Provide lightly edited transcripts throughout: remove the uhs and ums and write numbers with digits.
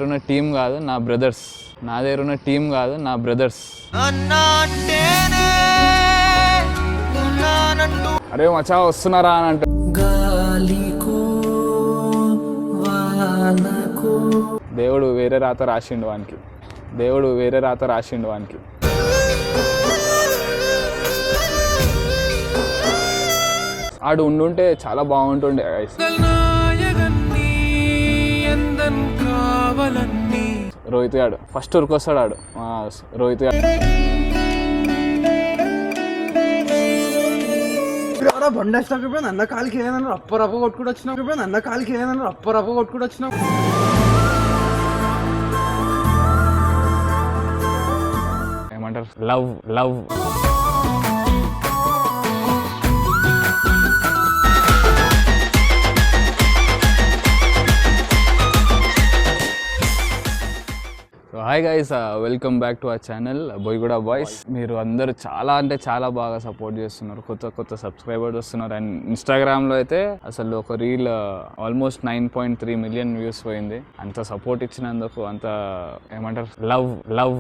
ఉన్న టీం కాదు నా బ్రదర్స్, నా దగ్గర ఉన్న టీం కాదు నా బ్రదర్స్. అరే మచా వస్తున్నారా అని అంటే దేవుడు వేరే రాత రాసిండు వానికి, దేవుడు వేరే రాత రాసిండు వానికి. ఆడు ఉండుంటే చాలా బాగుంటుండే. రోహిత్ గాడు ఫస్ట్ ఉరికొస్తాడు. ఆడు రోహిత్ గాడు బండి వేసినప్పుడు అన్న కాలికి ఏదన్నా రప్ప కొట్టుకుని వచ్చినప్పుడు అన్న కాలికి ఏదన్నా రప్ప కొట్టుకుని వచ్చిన ఏమంటారు, love love. Hi guys, welcome back to our channel Boiguda boys. మీరు అందరూ చాలా అంటే చాలా బాగా సపోర్ట్ చేస్తున్నారు, కొత్త సబ్స్క్రైబర్స్ వస్తున్నారు. అండ్ ఇన్స్టాగ్రామ్లో అయితే అసలు ఒక రీల్ ఆల్మోస్ట్ 9.3 మిలియన్ వ్యూస్ పోయింది. అంత సపోర్ట్ ఇచ్చినందుకు, అంత ఏమంటారు లవ్ లవ్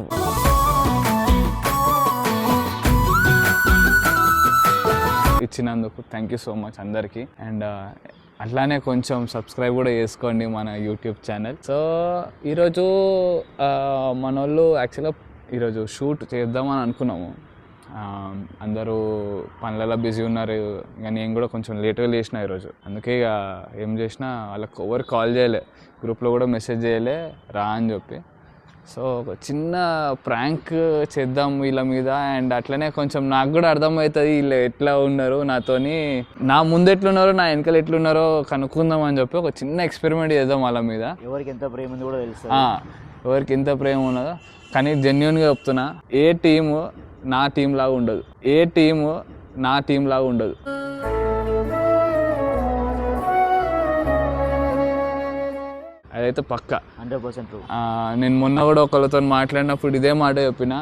ఇచ్చినందుకు థ్యాంక్ యూ సో మచ్ అందరికీ. అండ్ అట్లానే కొంచెం సబ్స్క్రైబ్ కూడా చేసుకోండి మన యూట్యూబ్ ఛానల్. సో ఈరోజు మన వాళ్ళు యాక్చువల్గా ఈరోజు షూట్ చేద్దామని అనుకున్నాము. అందరూ పనులలో బిజీ ఉన్నారు. ఇక నేను కూడా కొంచెం లేట్గా లేచిన ఈరోజు. అందుకే ఇక ఏం చేసినా వాళ్ళకి ఎవరు కాల్ చేయలే, గ్రూప్లో కూడా మెసేజ్ చేయలే రా అని చెప్పి. సో ఒక చిన్న ప్రాంక్ చేద్దాం వీళ్ళ మీద. అండ్ అట్లనే కొంచెం నాకు కూడా అర్థమవుతుంది వీళ్ళు ఎట్లా ఉన్నారు, నాతోని నా ముందు ఎట్లున్నారో నా వెనకాల ఎట్లున్నారో కనుక్కుందాం అని చెప్పి ఒక చిన్న ఎక్స్పెరిమెంట్ చేద్దాం వాళ్ళ మీద. ఎవరికి ఎంత ప్రేమ ఉంది కూడా తెలుసు, ఎవరికి ఎంత ప్రేమ ఉన్నదో. కానీ జెన్యున్గా చెప్తున్నా, ఏ టీము నా టీం లాగా ఉండదు, ఏ టీము నా టీం లాగా ఉండదు. అదైతే పక్క 100%. నేను మొన్న కూడా ఒకరితో మాట్లాడినప్పుడు ఇదే మాట చెప్పిన.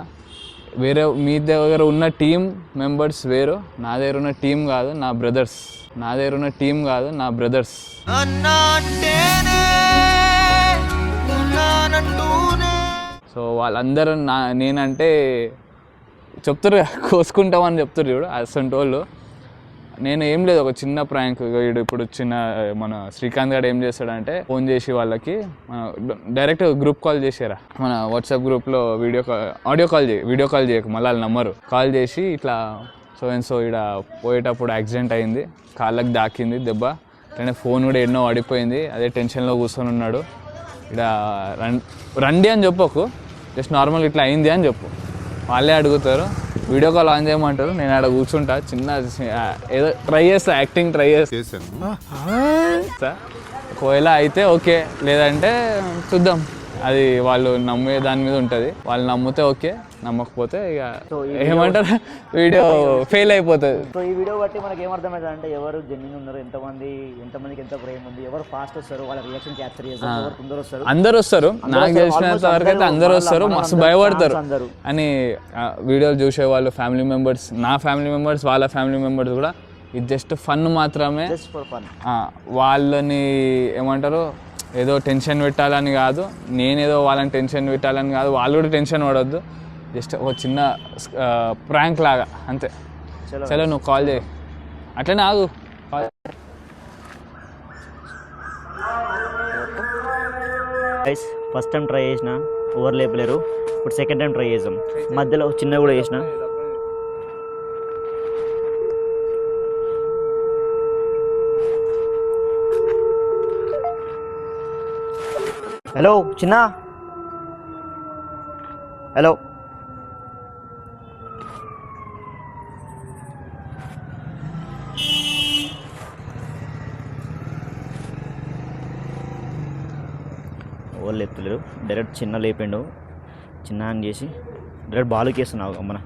వేరే మీ దగ్గర ఉన్న టీం మెంబర్స్ వేరు, నా దగ్గర ఉన్న టీం కాదు నా బ్రదర్స్, నా దగ్గర ఉన్న టీం కాదు నా బ్రదర్స్. సో వాళ్ళందరూ నేనంటే చెప్తారు కోసుకుంటామని చెప్తారు చూడు అసంటి వాళ్ళు. నేను ఏం లేదు, ఒక చిన్న ప్రాంక్. ఇప్పుడు మన శ్రీకాంత్ గారు ఏం చేస్తాడంటే ఫోన్ చేసి వాళ్ళకి డైరెక్ట్ గ్రూప్ కాల్ చేసారా, మన వాట్సాప్ గ్రూప్లో ఆడియో కాల్ చేయకు, మళ్ళీ వాళ్ళ నంబరు కాల్ చేసి ఇట్లా సో ఇక్కడ పోయేటప్పుడు యాక్సిడెంట్ అయింది, కాళ్ళకి దాకింది దెబ్బ, అట్లనే ఫోన్ కూడా ఎన్నో పడిపోయింది, అదే టెన్షన్లో కూర్చొని ఉన్నాడు. ఇక్కడ రండి అని చెప్పకు, జస్ట్ నార్మల్ ఇట్లా అయింది అని చెప్పు. వాళ్ళే అడుగుతారు, వీడియో కాల్ ఆన్ చేయమంటారు. నేను ఆడ కూర్చుంటా, చిన్న ఏదో ట్రై చేస్తా, యాక్టింగ్ ట్రై చేస్తా. ఒకవేళ అయితే ఓకే, లేదంటే చూద్దాం. అది వాళ్ళు నమ్మే దాని మీద ఉంటుంది. వాళ్ళు నమ్మితే ఓకే, నమ్మకపోతే ఇక ఏమంటారు వీడియో ఫెయిల్ అయిపోతుంది. సో ఈ వీడియో బట్టి మనకి ఏమర్థమవుతుంది అంటే ఎవరు జెన్యున్ ఉన్నారు, ఎంతమందికి ఎంత ప్రేమ ఉంది, ఎవరు ఫాస్ట్ వస్తారు, వాళ్ళ రియాక్షన్ క్యాప్చర్ చేస్తారు, ఎవరు తొందర వస్తారు. అందరు వస్తారు, నాకు తెలిసినంత వరకు అయితే అందరు వస్తారు, మస్తు భయపడతారు అని వీడియోలు చూసే వాళ్ళు, ఫ్యామిలీ మెంబర్స్, నా ఫ్యామిలీ మెంబర్స్, వాళ్ళ ఫ్యామిలీ మెంబర్స్ కూడా. ఇది జస్ట్ ఫన్ మాత్రమే. వాళ్ళని ఏమంటారు ఏదో టెన్షన్ పెట్టాలని కాదు, నేనేదో వాళ్ళని టెన్షన్ పెట్టాలని కాదు, వాళ్ళు కూడా టెన్షన్ పడొద్దు. జస్ట్ ఒక చిన్న ప్రాంక్ లాగా అంతే. చలో నువ్వు కాల్ చేయి, అట్లనే ఆగు. ఫస్ట్ టైం ట్రై చేసిన, ఓవర్ లేపలేరు. ఇప్పుడు సెకండ్ టైం ట్రై చేసాం, మధ్యలో చిన్న కూడా చేసిన. హలో చిన్న, హలో. ఓవర్ లేపుతలేరు, డైరెక్ట్ చిన్న లేపిండు. చిన్న అని చేసి డైరెక్ట్ బాలుకి వేస్తున్నావు అమ్మన.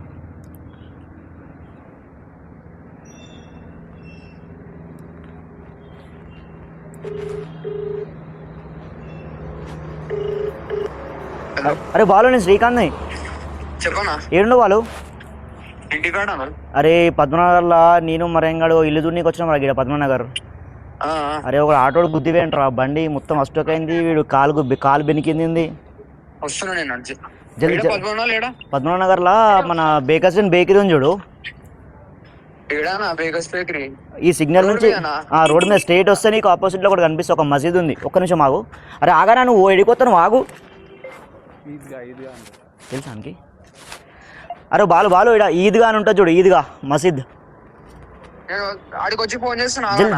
అరే బాలు, నేను శ్రీకాంత్ని. చెప్పనా? ఏడుండో బాలు? ఇంటికాడ. అరే పద్మనగర్లో నేను మరేంగాడు ఇల్లు చూడనీకి వచ్చినా మరి ఇక్కడ పద్మనగర్. అరే ఒక ఆటోడు గుద్ది వేయంట్రా బండి మొత్తం అస్టోక్ అయింది, వీడు కాలు బెనికింది. వస్తున్నా నేను జల్దీ 13 నగర్లా మన బేకర్స్ అండ్ బేకరీ ఉంది చూడు, ఈ సిగ్నల్ నుంచి ఆ రోడ్ మీద స్ట్రైట్ వస్తే నీకు ఆపోజిట్ లో కూడా కనిపిస్తే ఒక మసీద్ ఉంది. ఒక్క నిమిషం ఆగు. అరే ఆగానా, నువ్వు ఎడిపోతాను ఆగు. తెలుసా అంకి? అరే బాలు ఇడ ఈద్గా అని ఉంటుంది చూడు, ఈద్గా మసీద్.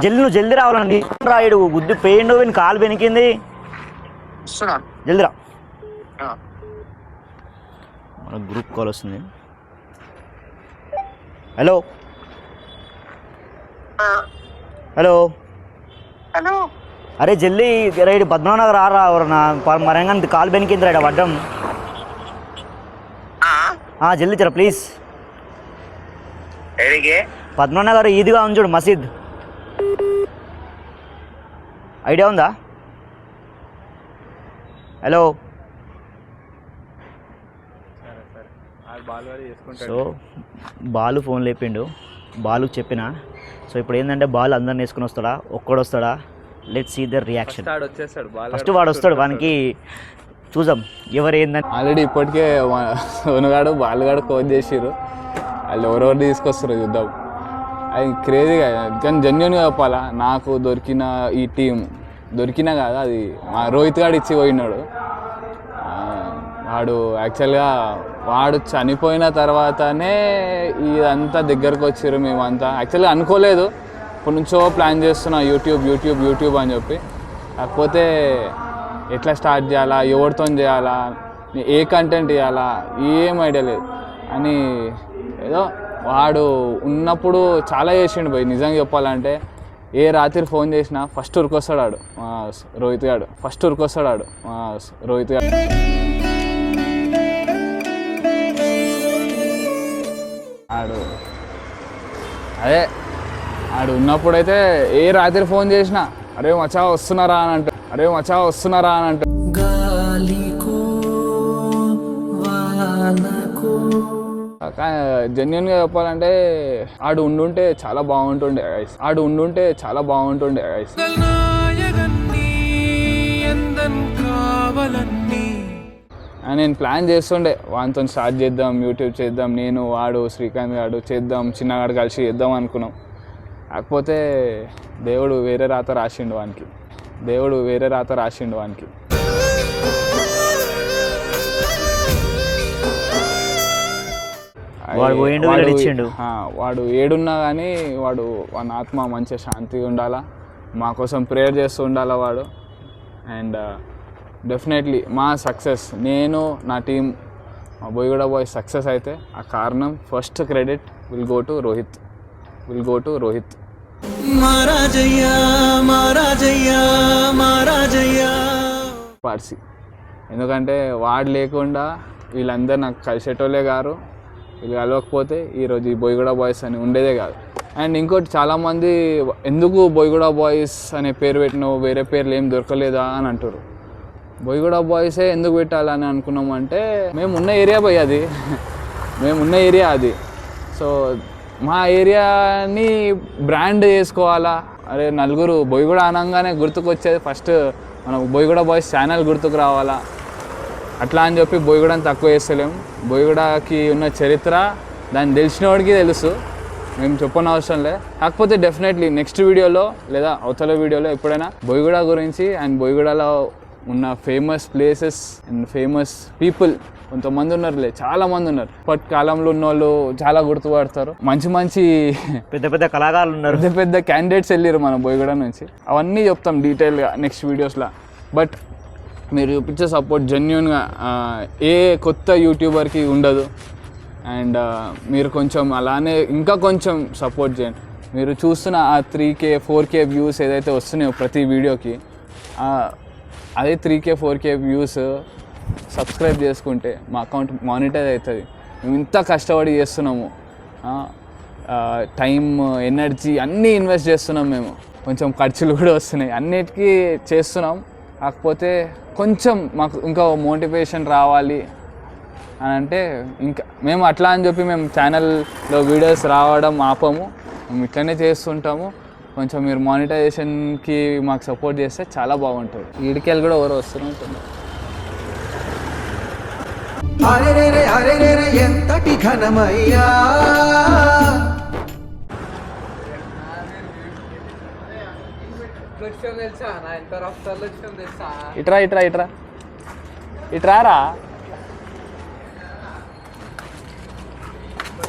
జల్దీ నువ్వు జల్దీ రావాలండి. రాయుడు గుద్దు పెయిండు, వీని కాలు బెనికింది. జల్దీ రా. మన గ్రూప్ కాల్ వస్తుంది. Hello hello hello. అరే జల్దీ రైడ్ 13 నగర్ రా మరంగా కాలు బెనికింది రైడ్ వడ్డం. జల్దీ చరా ప్లీజ్. 13 నగర్ ఈద్గా ఉంది చూడు మసీద్, ఐడియా ఉందా? హలో. సో బాలు ఫోన్ లేపిండు, బాలు చెప్పిన. సో ఇప్పుడు ఏంటంటే బాలు అందరిని వేసుకుని వస్తాడా, ఒక్కడు వస్తాడా? Let's see the reaction. First వాడు వస్తాడు, వానికి చూద్దాం ఎవరు ఏందని. ఆల్రెడీ ఇప్పటికే సోనుగాడు బాలుగాడు కోచ్ చేసిర్రు, వాళ్ళు ఎవరెవరు తీసుకొస్తారు చూద్దాం. అది క్రేజీగా, కానీ జెన్యున్గా చెప్పాలా, నాకు దొరికిన ఈ టీం దొరికినా కాదు, అది మా రోహిత్ గాడు ఇచ్చి పోయినాడు. వాడు యాక్చువల్గా వాడు చనిపోయిన తర్వాతనే ఇదంతా దగ్గరకు వచ్చారు. మేమంతా యాక్చువల్గా అనుకోలేదు, ఇప్పటి నుంచో ప్లాన్ చేస్తున్నా యూట్యూబ్ అని చెప్పి. కాకపోతే ఎట్లా స్టార్ట్ చేయాలా, ఎవరితో చేయాలా, ఏ కంటెంట్ ఇవ్వాలా, ఏం ఐడియా లేదు అని ఏదో వాడు ఉన్నప్పుడు చాలా చేసిండు పోయి. నిజంగా చెప్పాలంటే ఏ రాత్రి ఫోన్ చేసినా ఫస్ట్ ఉరికొస్తాడు ఆడు రోహిత్ గాడు, రోహిత్ గాడు. ఆడు ఉన్నప్పుడైతే ఏ రాత్రి ఫోన్ చేసినా అరే మచా వస్తున్నారా అని అంటాడు. జెన్యున్గా చెప్పాలంటే ఆడు ఉండుంటే చాలా బాగుంటుండే గైస్. నేను ప్లాన్ చేస్తుండే వానితో స్టార్ట్ చేద్దాం, యూట్యూబ్ చేద్దాం, నేను వాడు శ్రీకాంత్ గాడు చేద్దాం, చిన్నగాడు కలిసి చేద్దాం అనుకున్నాం. కాకపోతే దేవుడు వేరే రాత రాసిండు వానికి. వాడు ఏడున్నా కానీ వాని ఆత్మ మంచిగా శాంతిగా ఉండాలా, మా కోసం ప్రేయర్ చేస్తూ ఉండాలా వాడు. అండ్ డెఫినెట్లీ మా సక్సెస్, నేను నా టీం మా బోయగూడ బాయ్స్ సక్సెస్ అయితే ఆ కారణం first credit will go to Rohit. Parsi, ఎందుకంటే వాడు లేకుండా వీళ్ళందరూ నాకు కలిసేటోళ్ళే గారు. వీళ్ళు కలవకపోతే ఈరోజు ఈ బోయగూడ బాయ్స్ అని ఉండేదే కాదు. అండ్ ఇంకోటి చాలామంది ఎందుకు బోయగూడ బాయ్స్ అనే పేరు పెట్టినావు, వేరే పేర్లు ఏం దొరకలేదా అని అంటారు. బోయగూడ బాయ్సే ఎందుకు పెట్టాలని అనుకున్నామంటే మేమున్న ఏరియా అది. సో మా ఏరియాని బ్రాండ్ చేసుకోవాలా. అరే నలుగురు బోయగూడ అనగానే గుర్తుకొచ్చేది ఫస్ట్ మన బోయగూడ బాయ్స్ ఛానల్ గుర్తుకు రావాలా. అట్లా అని చెప్పి బోయగూడని తక్కువ చేస్తలేం. బోయగూడకి ఉన్న చరిత్ర దాన్ని తెలిసినవాడికి తెలుసు, మేము చెప్పనవసరం లేదు. కాకపోతే డెఫినెట్లీ నెక్స్ట్ వీడియోలో లేదా అవతల వీడియోలో ఎప్పుడైనా బోయగూడ గురించి అండ్ బోయగూడలో ఉన్న famous places and famous people కొంతమంది ఉన్నారులే, చాలా మంది ఉన్నారు. ఇప్పటి కాలంలో ఉన్న వాళ్ళు చాలా గుర్తుపడతారు. మంచి పెద్ద కళాకారులు ఉన్నారు, పెద్ద క్యాండిడేట్స్ వెళ్ళారు మన బోయగూడ నుంచి. అవన్నీ చెప్తాం డీటెయిల్గా నెక్స్ట్ వీడియోస్లో. బట్ మీరు చూపించే సపోర్ట్ జెన్యున్గా ఏ కొత్త యూట్యూబర్కి ఉండదు. అండ్ మీరు కొంచెం అలానే ఇంకా కొంచెం సపోర్ట్ చేయండి. మీరు చూస్తున్న ఆ 3K 4K వ్యూస్ ఏదైతే వస్తున్నాయో ప్రతి వీడియోకి, అదే 3K 4K వ్యూస్ సబ్స్క్రైబ్ చేసుకుంటే మా అకౌంట్ మానిటైజ్ అవుతుంది. మేము ఇంత కష్టపడి చేస్తున్నాము, టైం ఎనర్జీ అన్నీ ఇన్వెస్ట్ చేస్తున్నాం. మేము కొంచెం ఖర్చులు కూడా వస్తున్నాయి, అన్నిటికీ చేస్తున్నాం. కాకపోతే కొంచెం మాకు ఇంకా మోటివేషన్ రావాలి అని అంటే ఇంకా మేము అట్లా అని చెప్పి మేము ఛానల్లో వీడియోస్ రావడం ఆపము, మేము ఇట్లనే చేస్తుంటాము. కొంచెం మీరు మానిటైజేషన్కి మాకు సపోర్ట్ చేస్తే చాలా బాగుంటుంది. ఈడికెళ్ళి కూడా ఎవరు వస్తున్నట్టుంది. ఎంతటి ఘనమయ్యా ఇట్రా ఇట్రా ఇట్రా ఇట్రారా.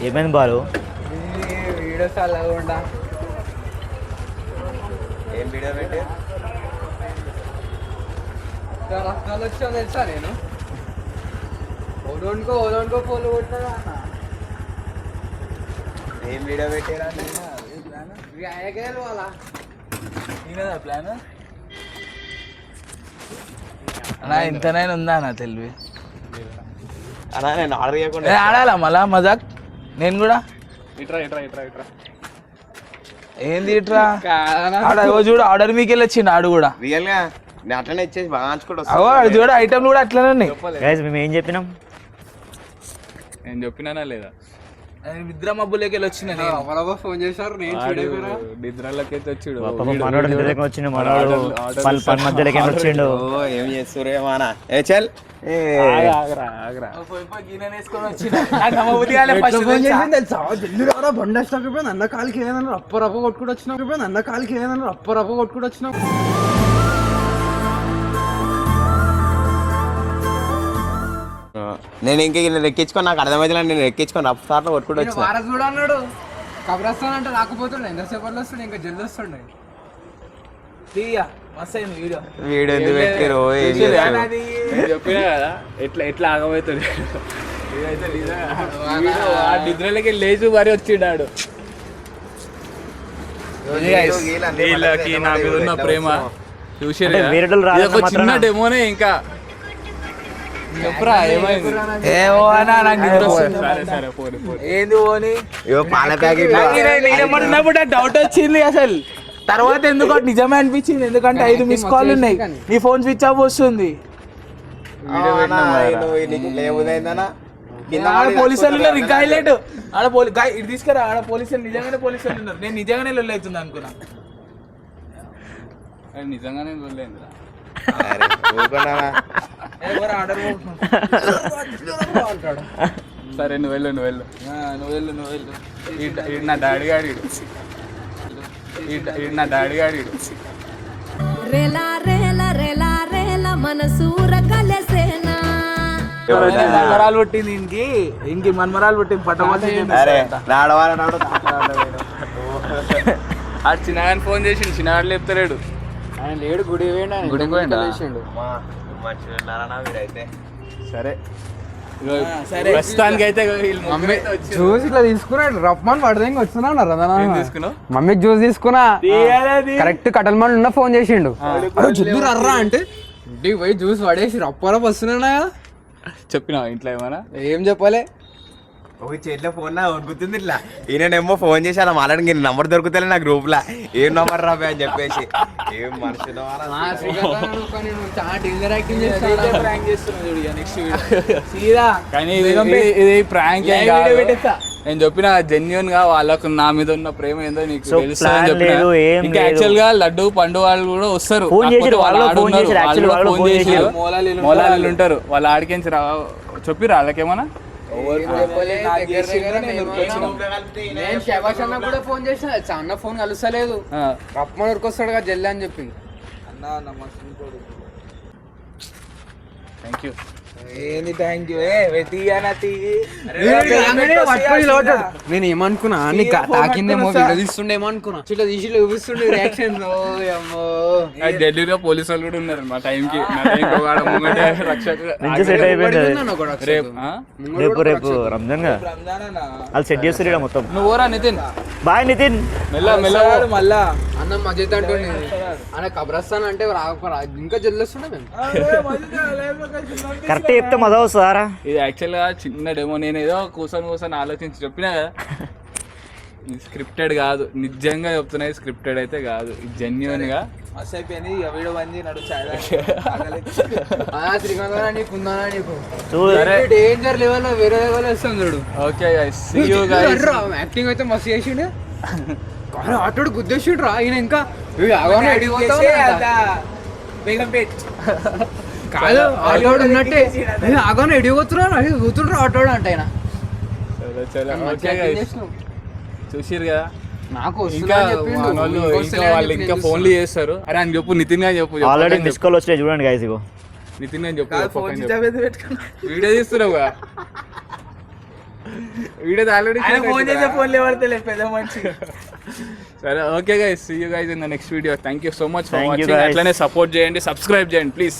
ఏమైంది బాలు? వీడియోస్ అలాగుండా ఏం వీడియో పెట్టి రక్తాలు వచ్చావు తెలుసా? నేను ఓదోనుకో ఫోన్లు కొట్టినా ఏం వీడియో పెట్టారా వాళ్ళ ప్లాన్ అన్నా ఇంతనైనా ఉందా అన్న తెలివి? అన్నా నేను ఆర్డర్ చేయకుండా ఆడాలా మళ్ళా మజాక్? నేను కూడా ఇట్రా ఇట్రా ఇట్రా ఇట్రా. ఏంది ఇట్రా ఆడ చూడు ఆర్డర్ మీకు వెళ్ళి వచ్చిండు ఆడు కూడా. రియల్ గా నేను అట్లనే ఇచ్చేసి బాగా అంచుకుంటూ అవో అది చూడ ఐటమ్లు కూడా అట్లనే ఉన్నాయి. గైస్ మేము ఏం చెప్పినాం? నేను చెప్పినానా లేదా? నిద్ర మబ్బులోకి వెళ్ళి వచ్చిన ఎవరో ఫోన్ చేశారు, నేను చూడేపోయినా. నిద్రలకైతే వచ్చాడు. మనోడు నిద్రలోకి వచ్చిండు, మనోడు పని మధ్యలోకి వచ్చిండు. ఏం చేస్తురే మానా ఏ చల్ ఆగరా ఆగరా. బండి వచ్చినప్పుడు అన్న కాలికి ఏదైనా రప్ప కొట్టుకుని వచ్చినప్పుడు అన్న కాలికి ఏదైనా రప్ప కొట్టుకుని వచ్చినా నేను ఇంక ఎక్కించుకొని నాకు అర్థమైతే నేను ఎక్కించుకొని రఫ్ సార్లో కొట్టుకుంటూ వచ్చిన వారస్ కూడా అన్నాడు. కబరస్తాన్ అంటే రాకపోతుండే, ఎంతసేపట్లో వస్తుండే, ఇంకా జల్ది వస్తుండే. వీడియో ఎందుకు పెట్టారు ఏం చేస్తారు చెప్పినా కదా ఎట్లా ఎట్లా ఆగమవుతుంది. నిద్రలకి లేచి మరి వచ్చిండాడు. వీళ్ళకి నా మీద ఉన్న ప్రేమ చూసి అంటే వేరేటోళ్ళు రాలేదు చిన్న మాత్రాన. డెమోనే. ఇంకా చెప్పురా ఏమైంది? ఏమో అన్నా నాకు నిద్ర వస్తుంది. సరే సరే పోనీ పోనీ. ఏంది పోని ఇగో పాల ప్యాకెట్ నేనేమన్నప్పుడు డౌట్ వచ్చింది అసలు. తర్వాత ఎందుకో నిజమే అనిపించింది, ఎందుకంటే 5 మిస్ కాల్ ఉన్నాయి, నీ ఫోన్ స్విచ్ ఆఫ్ వస్తుంది. లేవుదైందనా ఆడ పోలీసు వాళ్ళు ఉన్నారు, ఇంకా హైలైట్ ఆడ ఇది తీసుకురా, ఆడ పోలీసు వాళ్ళు నిజంగానే పోలీసు వాళ్ళు ఉన్నారు. నేను నిజంగానే లొల్లి అవుతుంది అనుకున్నా. నిజంగానే వెళ్ళేంద్రా. సరే నువ్వు వెళ్ళు నువ్వు వెళ్ళు నువ్వు వెళ్ళు ఈడు నా డాడీ గాడి నా డాడీ గాడి రేలా రేలా రేలా రేలా మనసూర కలసేనా. మన్మరాలు పుట్టింది ఇంకి ఇంకి మన్మరాలు పుట్టింది పట్టమని అరే నాడవాడ నాడు ఆ చిన్నగాని ఫోన్ చేసిండు, చిన్నగాడు లేపుతాడు. ఆయన లేడు, గుడి పోయిండు, ఆయన గుడికి పోయిండా? లేచిండు. మీరైతే సరే సరే ప్రస్తుతానికి అయితే మమ్మీ జ్యూస్ ఇట్లా తీసుకున్నాడు, రప్పమని పడదేంగా వస్తున్నాడు. తీసుకున్నావు? మమ్మీకి జ్యూస్ తీసుకున్నా, కరెక్ట్ కట్టల మండి ఉన్న ఫోన్ చేసిండు. జల్లు రర్రా అంటే ఇంటికి పోయి జ్యూస్ పడేసి రప్పరప్ వస్తున్నాడా. చెప్పినావు ఇంట్లో ఏమన్నా? ఏం చెప్పలే. ఒక చేతిలో ఫోన్ నా ఉరుకుతుంది ఇట్లా. ఈయనేమో ఫోన్ చేసి అలా మాట్లాడి నంబర్ దొరుకుతలే నా గ్రూప్ లా, ఏం నంబర్ రాబే అని చెప్పేసి. ఏం మనుషులు కానీ ఇది ప్రాంక్ నేను చెప్పిన జెన్యున్ గా వాళ్ళకు నా మీద ఉన్న ప్రేమ ఏందో నీకు So, తెలుసు అని plan చెప్పిన. లేదు, ఏం ఇంకా లేదు. యాక్చువల్ గా లడ్డు పండు వాళ్ళు కూడా వస్తారు. ఫోన్ చేసి కాకపోతే వాళ్ళు ఆడ ఫోన్ ఉన్నారు. చేసి వాళ్ళు కూడా వాళ్ళు ఫోన్ ఫోన్ చేసి చేసి మోలాలీలు ఉంటారు. వాళ్ళు ఆడికించి చెప్పిరా వాళ్ళకేమన్నా? నేను శబాష్ అన్న కూడా ఫోన్ చేసిన, అన్న ఫోన్ కలుస్తలేదు, రప్పమని ఉరికొస్తాడు కదా జల్లి అని చెప్పి. Thank you. ఏంది థ్యాంక్ యూ నేను ఏమనుకున్నా నీకు తాకిందేమో, వీడియో తీస్తుండేమో అనుకున్నా. ఇట్లా తీసి చూపిస్తుండే రియాక్షన్. ఢిల్లీలో పోలీసు వాళ్ళు కూడా ఉన్నారు మా టైంకి. నుంచి సెట్ అయిపోయింది అది. రేపు రంజాన్ కదా, వాళ్ళు సెట్ చేస్తారు ఇక్కడ మొత్తం. నువ్వు ఓరా నితిన్. బాయ్ నితిన్. మెల్ల మెల్ల మళ్ళా అన్న మజీద్ అంటూ అన్న కబ్రస్తాన్ అంటే ఇంకా జల్లి వస్తుండే మేము. కరెక్ట్ చెప్తే మజా వస్తుందారా? ఇది యాక్చువల్ గా చిన్న డెమో. నేను ఏదో కూర్చొని ఆలోచించి చెప్పినా కదా, స్క్రిప్టెడ్ కాదు. నిజంగా చెప్తున్నాయి, స్క్రిప్టెడ్ అయితే కాదు. ఇది జెన్యున్ గా అయిపోయింది. వీడియో బంద్ నడు డేంజర్ లెవెల్ వేరే లెవెల్ వస్తుంది చూడు. Okay guys, see you guys. Acting అయితే మస్తు చేసిండు. అరే ఆటోడు గుద్దేసిండు రా ఈయన ఇంకా ఆగోనే అడిగిపోతావు బేగంపేట్ కాదు ఆటోడు ఉన్నట్టే ఆగోనే ఎడిగిపోతున్నారు అది కూతురు ఆటోడు అంటే ఆయన చలో ఓకే గైస్ చూసిరు కదా నాకు ఇంకా వాళ్ళు ఇంకా వాళ్ళు ఇంకా ఫోన్లు చేస్తారు. అరే అని చెప్పు నితిన్ గాని చెప్పు ఆల్రెడీ మిస్ కాల్ వచ్చినాయి చూడండి గైస్ ఇగో. నితిన్ గాని చెప్పు ఫోన్ పెట్టుకున్నా వీడియో తీస్తున్నావు వీడియో ఆల్రెడీ ఫోన్ చేసే ఫోన్ లేవడతలే పెద్ద మనిషి. సరే okay guys see you guys in the next video. Thank you so much for Thank you, watching. guys. అట్లనే సపోర్ట్ చేయండి, సబ్స్క్రైబ్ చేయండి ప్లీజ్.